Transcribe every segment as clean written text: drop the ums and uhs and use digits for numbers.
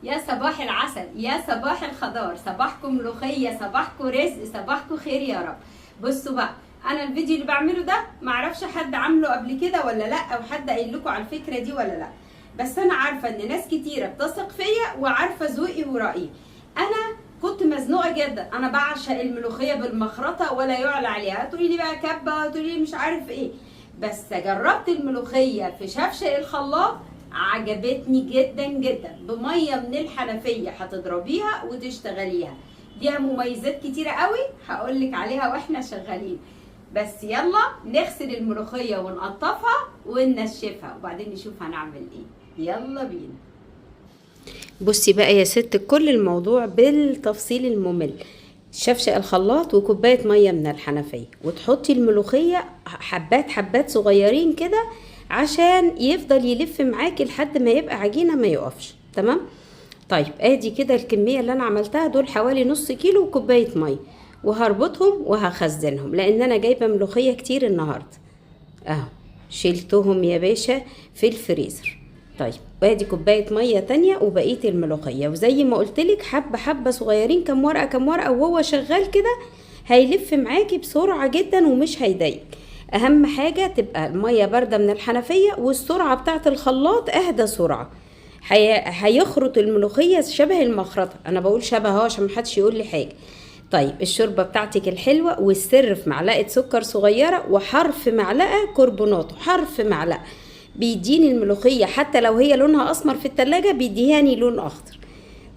يا صباح العسل، يا صباح الخضار، صباحكم ملوخيه، صباحكم رزق، صباحكم خير يا رب. بصوا بقى، انا الفيديو اللي بعمله ده معرفش حد عامله قبل كده ولا لا، او حد قايل لكم على الفكره دي ولا لا، بس انا عارفه ان ناس كتيره بتثق فيا وعارفه ذوقي ورأيي. انا كنت مزنوقه جدا، انا بعشق الملوخيه بالمخرطه ولا يعلى عليها، تقولي لي بقى كبه، تقولي لي مش عارف ايه، بس جربت الملوخيه في شفشق الخلاط، عجبتني جدا جدا. بميه من الحنفيه هتضربيها وتشتغليها، ليها مميزات كتيره قوي هقولك عليها واحنا شغالين. بس يلا نغسل الملوخيه ونقطفها وننشفها وبعدين نشوف هنعمل ايه. يلا بينا. بصي بقى يا ست، كل الموضوع بالتفصيل الممل. شفشق الخلاط وكوبايه ميه من الحنفيه، وتحطي الملوخيه حبات حبات صغيرين كده عشان يفضل يلف معاكي لحد ما يبقى عجينه ما يقفش. تمام؟ طيب ادي كده الكميه اللي انا عملتها، دول حوالي نص كيلو وكوبايه ميه، وهربطهم وهخزنهم لان انا جايبه ملوخيه كتير النهارده. اهو شيلتهم يا باشا في الفريزر. طيب وادي كوبايه ميه تانية وبقيه الملوخيه، وزي ما قلتلك حبه حبه صغيرين، كم ورقه كم ورقه، وهو شغال كده هيلف معاكي بسرعه جدا ومش هيضايق. اهم حاجه تبقى الميه بارده من الحنفيه والسرعه بتاعه الخلاط اهدى سرعه. هيخرط الملوخيه شبه المخرطه، انا بقول شبه اهو عشان محدش يقول لي حاجه. طيب الشوربه بتاعتك الحلوه، والسر في معلقه سكر صغيره وحرف معلقه كربوناتو، حرف معلقه بيديني الملوخيه حتى لو هي لونها اسمر في التلاجة بيديهاني لون اخضر.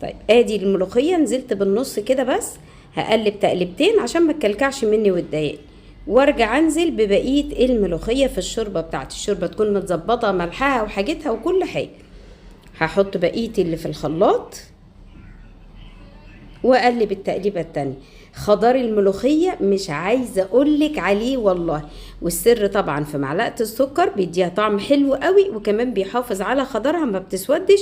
طيب ادي الملوخيه نزلت بالنص كده، بس هقلب تقلبتين عشان ما تكلكعش مني وتضايقني، وارجع انزل ببقيه الملوخيه في الشوربه بتاعتي. الشوربه تكون متظبطه ملحها وحاجتها وكل حاجه. هحط بقيه اللي في الخلاط واقلب التقليبه التانية. خضار الملوخيه مش عايزه اقولك عليه والله، والسر طبعا في معلقه السكر، بيديها طعم حلو قوي وكمان بيحافظ على خضارها ما بتسودش،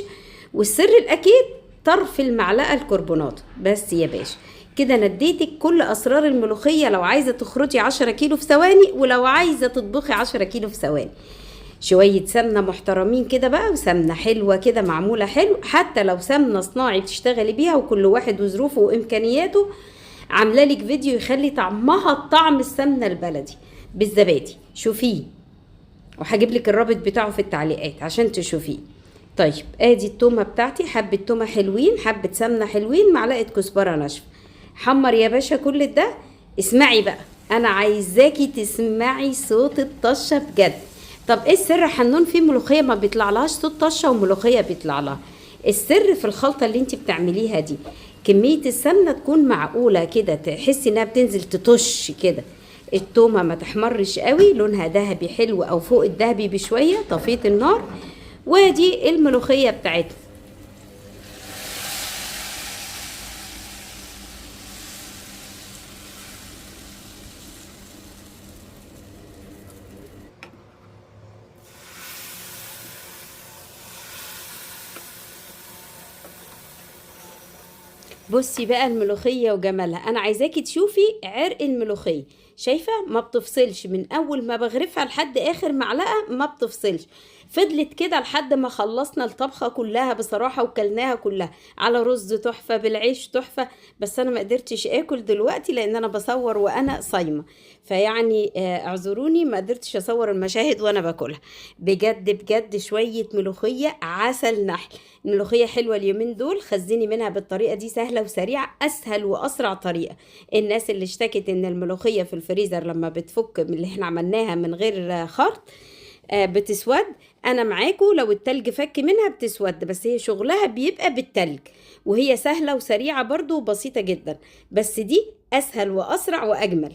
والسر الاكيد طرف المعلقه الكربونات. بس يا باشا كده نديتك كل اسرار الملوخيه، لو عايزه تخرطي 10 كيلو في ثواني، ولو عايزه تطبخي 10 كيلو في ثواني. شويه سمنه محترمين كده بقى، وسمنه حلوه كده معموله حلو، حتى لو سمنه صناعي بتشتغلي بيها، وكل واحد وظروفه وامكانياته. عامله لك فيديو يخلي طعمها طعم السمنه البلدي بالزبادي، شوفيه، وهجيب لك الرابط بتاعه في التعليقات عشان تشوفيه. طيب ادي التومه بتاعتي، حبه تومه حلوين، حبه سمنه حلوين، معلقه كزبره ناشفه. حمر يا باشا كل ده. اسمعي بقى، انا عايزاكي تسمعي صوت الطشه بجد. طب ايه السر حنون؟ في ملوخيه ما بيطلع لهاش صوت طشه وملوخيه بيطلع لها. السر في الخلطه اللي انت بتعمليها دي، كميه السمنه تكون معقوله كده، تحسي انها بتنزل تطش كده. التومه ما تحمرش قوي، لونها ذهبي حلو او فوق الذهبي بشويه. طفيت النار، وادي الملوخيه بتاعتنا. بصي بقى الملوخيه وجمالها، انا عايزاكي تشوفي عرق الملوخيه. شايفه ما بتفصلش من اول ما بغرفها لحد اخر معلقه، ما بتفصلش. فضلت كده لحد ما خلصنا الطبخه كلها بصراحه، وكلناها كلها على رز تحفه، بالعيش تحفه. بس انا ما قدرتش اكل دلوقتي لان انا بصور وانا صايمه، فيعني اعذروني ما قدرتش اصور المشاهد وانا باكلها. بجد بجد شويه ملوخيه عسل نحل. الملوخيه حلوه اليومين دول، خزني منها بالطريقه دي، سهله وسريعه، اسهل واسرع طريقه. الناس اللي اشتكت ان الملوخيه في الفريزر لما بتفك من اللي احنا عملناها من غير خرط بتسود، انا معاكم. لو التلج فك منها بتسود، بس هي شغلها بيبقى بالتلج، وهي سهله وسريعه برضو وبسيطه جدا، بس دي اسهل واسرع واجمل.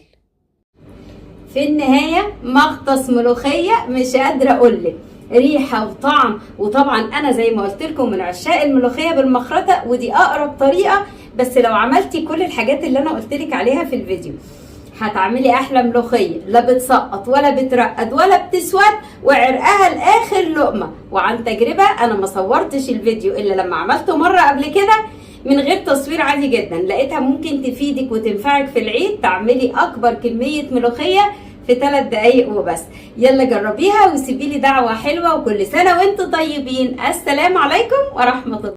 في النهايه مغطس ملوخيه مش قادره اقولك، ريحه وطعم. وطبعا انا زي ما قلت لكم من عشاق الملوخيه بالمخرطه، ودي اقرب طريقه. بس لو عملتي كل الحاجات اللي انا قلت لك عليها في الفيديو هتعملي احلى ملوخيه، لا بتسقط ولا بترقد ولا بتسود، وعرقها لاخر لقمه. وعن تجربه، انا ما صورتش الفيديو الا لما عملته مره قبل كده من غير تصوير عادي جدا، لقيتها ممكن تفيدك وتنفعك في العيد. تعملي اكبر كميه ملوخيه في 3 دقايق وبس. يلا جربيها وسيبيلي دعوه حلوه، وكل سنه وانتم طيبين. السلام عليكم ورحمه الله.